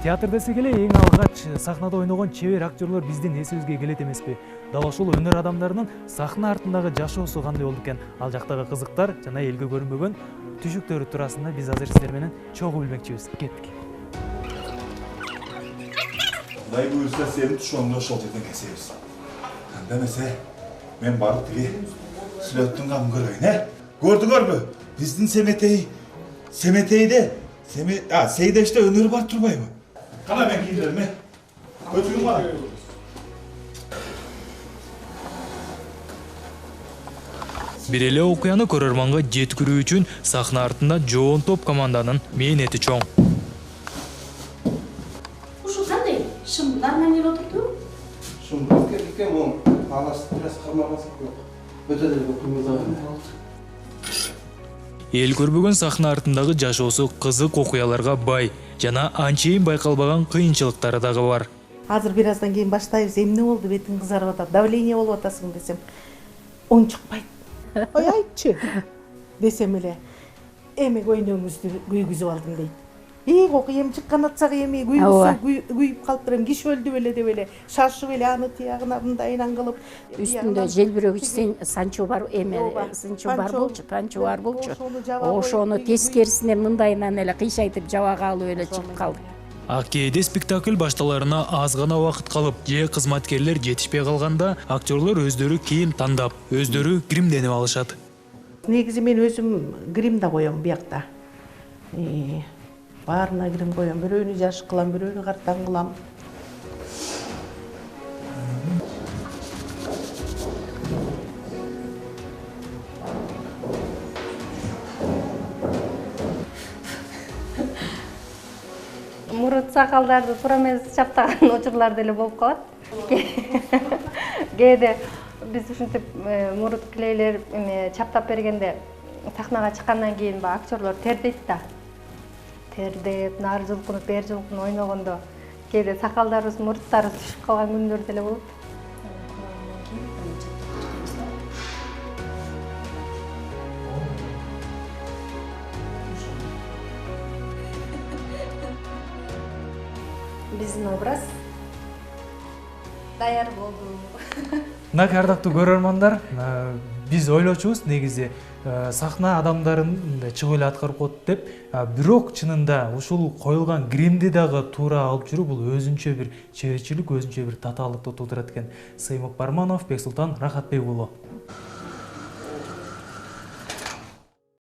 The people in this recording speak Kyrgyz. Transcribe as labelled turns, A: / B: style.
A: Театр десек эле эң алгач сахнада ойногон чебер актерлор биздин эсибизге келет эмеспи? Дал ошол өнөр адамдарынын сахна артындагы жашоосу кандай болду экен? Ал жактагы кызыктар жана элге көрүнбөгөн түшүктөрү туурасында биз азыр сиздер менен чогуу билмекчибиз. Кеттик.
B: Құдай бұйырса сені тұшуыңды ошол жерден кесебиз. Анда эмесе мен барып тиги сүлөттүн камын көрөйүн, Көрдүңөрбү? Биздин Семетейде Сейдеште өнөр бар турбайбы? Кана мен кийиндирем, Көтүгүм бар.
A: Бир эле окуяны көрөрманга жеткирүү үчүн сахна артында жоон топ команданын мээнети чоң.
C: Ушул кандай? Шымдар менен отурду?
D: Шымдар кеткен мон алас biraz кармагансак жок. Өтө деле окуйбузаган.
A: Эл көрбөгөн сахна артындагы жашоосу кызык окуяларга бай жана анчейин байкалбаган кыйынчылыктары дагы бар.
E: Азыр бир аздан кийин баштайбыз. Эмне болду? Бетиң кызарып атат. Давление болуп атасың десем, оң чыкпайт. Ой, айтчы десем эле, эми көйнөгүңүздү күйгүзүп алдым дейт. Окуям чыккан атсак эми күйүп калып турам, киши өлдү беле деп эле шашып эле аны тиягына мындайынан кылып.
C: Үстүндө желбирөгүч санчо бар, санчо бар болчу, панчо бар болчу. Ошону тескерисине мындайынан эле кыйшайтып жабага алып эле чыгып калдык.
A: Ак кээде спектакль башталарына аз гана убакыт калып, же кызматкерлер жетишпей калганда, актерлор өздөрү кийим тандап, өздөрү гримденип алышат.
E: Негизи мен өзүм грим да коем биякта. Баарына грим коем, бирөөнү жаш кылам, бирөөнү картаң кылам.
F: Мурут сакалдарды туура эмес чаптаган учурлар деле болуп калат. Кээде биз ушинтип мурут клейлер чаптап бергенде сахнага чыккандан кийин актерлор тердейт да. Тердеп, нары жылкынып, бери жылкынып ойногондо кээде сакалдарыбыз, муруттарыбыз түшүп калган күндөр деле болот. Биздин образ даяр болду.
A: Ардактуу көрөрмандар, биз ойлочубуз негизи сахна адамдарын чыгып эле аткарып коет деп, бирок чынында ушул коюлган гримди дагы туура алып жүрүү бул өзүнчө бир чеберчилик, өзүнчө бир татаалыкты туудурат экен. Сыймык Барманов, Бексултан Рахатбек уулу.